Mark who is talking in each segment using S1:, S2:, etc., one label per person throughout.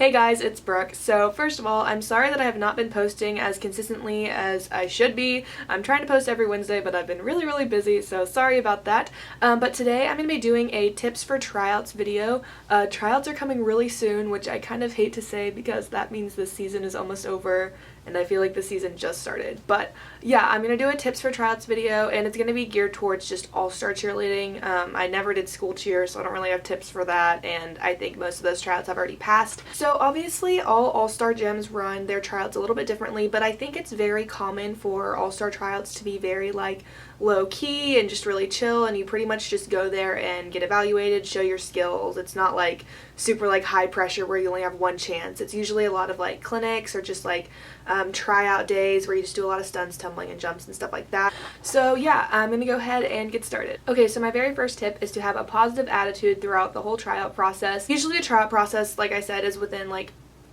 S1: Hey guys, it's Brooke. So first of all, I'm sorry that I have not been posting as consistently as I should be. I'm trying to post every Wednesday, but I've been really busy, so sorry about that. But today I'm going to be doing a tips for tryouts video. Tryouts are coming really soon, which I kind of hate to say because that means the season is almost over and I feel like the season just started. But yeah, I'm going to do a tips for tryouts video, and it's going to be geared towards just all-star cheerleading. I never did school cheer, so I don't really have tips for that, and I think most of those tryouts have already passed. So obviously all-star gyms run their tryouts a little bit differently, but I think it's very common for all-star tryouts to be very low-key and just really chill, and you pretty much just go there and get evaluated, show your skills. It's not super high pressure where you only have one chance. It's usually a lot of clinics or just tryout days where you just do a lot of stunts, tumbling, and jumps and stuff like that. So yeah, I'm gonna go ahead and get started. Okay, so my very first tip is to have a positive attitude throughout the whole tryout process. Usually the tryout process, like I said, is within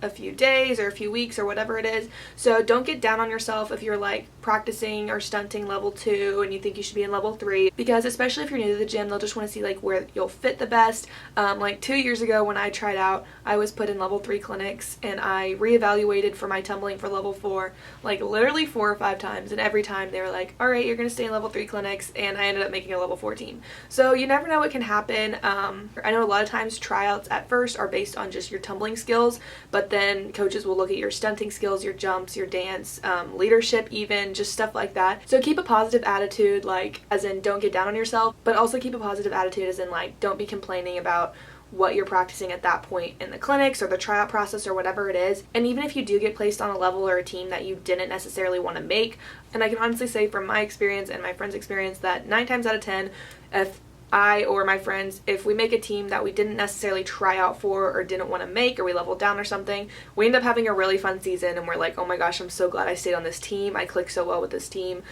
S1: a few days or a few weeks or whatever it is. So don't get down on yourself if you're practicing or stunting level 2 and you think you should be in level 3, because especially if you're new to the gym, they'll just want to see where you'll fit the best. 2 years ago when I tried out, I was put in level 3 clinics and I reevaluated for my tumbling for level 4 literally 4 or 5 times, and every time they were alright, you're gonna stay in level 3 clinics, and I ended up making a level 4 team. So you never know what can happen. I know a lot of times tryouts at first are based on just your tumbling skills, but then coaches will look at your stunting skills, your jumps, your dance, leadership even, just stuff like that. So keep a positive attitude, as in don't get down on yourself, but also keep a positive attitude as in don't be complaining about what you're practicing at that point in the clinics or the tryout process or whatever it is. And even if you do get placed on a level or a team that you didn't necessarily want to make, and I can honestly say from my experience and my friends' experience that 9 times out of 10, if I or my friends, if we make a team that we didn't necessarily try out for or didn't want to make, or we leveled down or something, we end up having a really fun season and we're oh my gosh, I'm so glad I stayed on this team. I clicked so well with this team.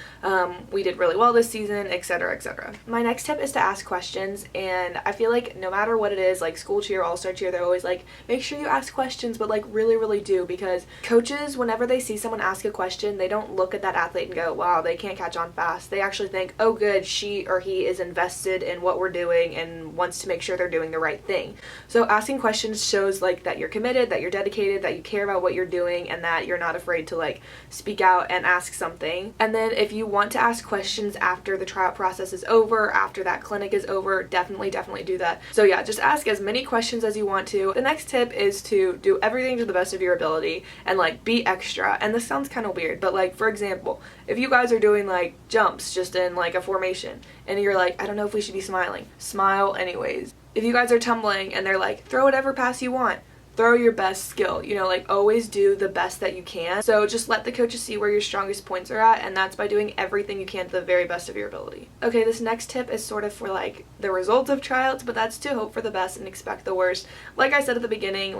S1: We did really well this season, etc., etc. My next tip is to ask questions, and I feel no matter what it is, school cheer, all-star cheer, they're always make sure you ask questions, but really do, because coaches, whenever they see someone ask a question, they don't look at that athlete and go, wow, they can't catch on fast. They actually think, oh good, she or he is invested in what we're doing and wants to make sure they're doing the right thing. So asking questions shows that you're committed, that you're dedicated, that you care about what you're doing, and that you're not afraid to speak out and ask something. And then if you want to ask questions after the tryout process is over, after that clinic is over, definitely do that. So yeah, just ask as many questions as you want to. The next tip is to do everything to the best of your ability and be extra. And this sounds kind of weird, but for example, if you guys are doing jumps just in a formation and you're I don't know if we should be smiling, smile anyways. If you guys are tumbling and they're throw whatever pass you want, throw your best skill, always do the best that you can. So just let the coaches see where your strongest points are at, and that's by doing everything you can to the very best of your ability. Okay, this next tip is sort of for the results of tryouts, but that's to hope for the best and expect the worst. Like I said at the beginning,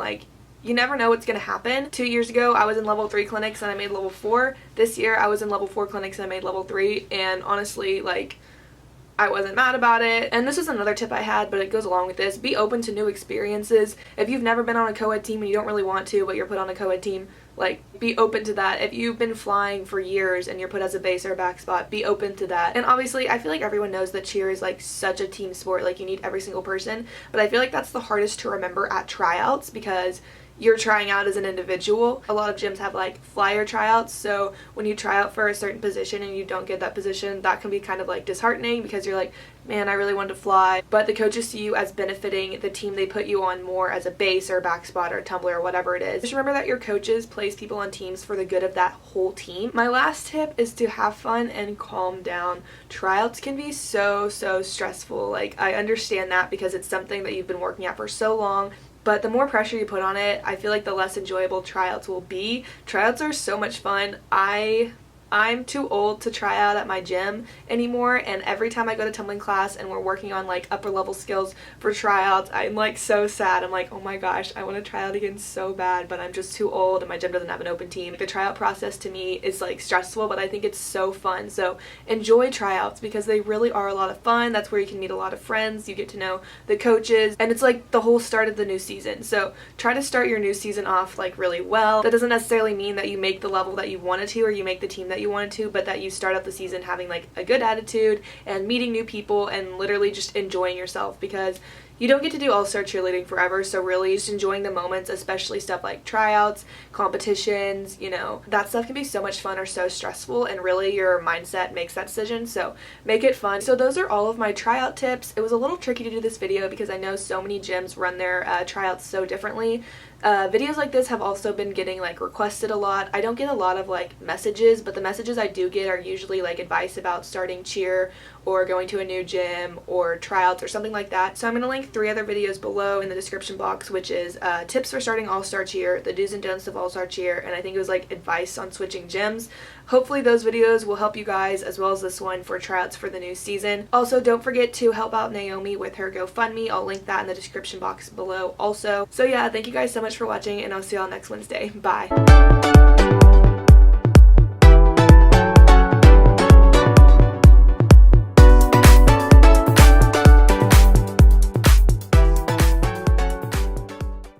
S1: you never know what's going to happen. 2 years ago, I was in level 3 clinics and I made level 4. This year, I was in level 4 clinics and I made level 3, and honestly, I wasn't mad about it. And this is another tip I had, but it goes along with this. Be open to new experiences. If you've never been on a co-ed team and you don't really want to, but you're put on a co-ed team, be open to that. If you've been flying for years and you're put as a base or a back spot, be open to that. And obviously, I feel everyone knows that cheer is such a team sport. You need every single person. But I feel that's the hardest to remember at tryouts, because you're trying out as an individual. A lot of gyms have flyer tryouts, so when you try out for a certain position and you don't get that position, that can be kind of disheartening, because you're man, I really wanted to fly. But the coaches see you as benefiting the team they put you on more as a base or a back spot or a tumbler or whatever it is. Just remember that your coaches place people on teams for the good of that whole team. My last tip is to have fun and calm down. Tryouts can be so stressful. I understand that because it's something that you've been working at for so long. But the more pressure you put on it, I feel the less enjoyable tryouts will be. Tryouts are so much fun. I'm too old to try out at my gym anymore, and every time I go to tumbling class and we're working on upper level skills for tryouts, I'm so sad. I'm oh my gosh, I want to try out again so bad, but I'm just too old and my gym doesn't have an open team. The tryout process to me is stressful, but I think it's so fun. So enjoy tryouts, because they really are a lot of fun. That's where you can meet a lot of friends, you get to know the coaches, and it's the whole start of the new season. So try to start your new season off really well. That doesn't necessarily mean that you make the level that you wanted to, or you make the team that that you wanted to, but that you start out the season having like a good attitude and meeting new people and literally just enjoying yourself, because you don't get to do all-star cheerleading forever, so really just enjoying the moments, especially stuff like tryouts, competitions, you know, that stuff can be so much fun or so stressful, and really your mindset makes that decision, so make it fun. So those are all of my tryout tips. It was a little tricky to do this video because I know so many gyms run their tryouts so differently. Videos like this have also been getting like requested a lot. I don't get a lot of like messages, but the messages I do get are usually like advice about starting cheer or going to a new gym or tryouts or something like that. So I'm going to link 3 other videos below in the description box, which is tips for starting All-Star Cheer, the do's and don'ts of All-Star Cheer, and I think it was like advice on switching gyms. Hopefully those videos will help you guys, as well as this one for tryouts for the new season. Also, don't forget to help out Naomi with her GoFundMe. I'll link that in the description box below also. So yeah, thank you guys so much for watching, and I'll see y'all next Wednesday. Bye.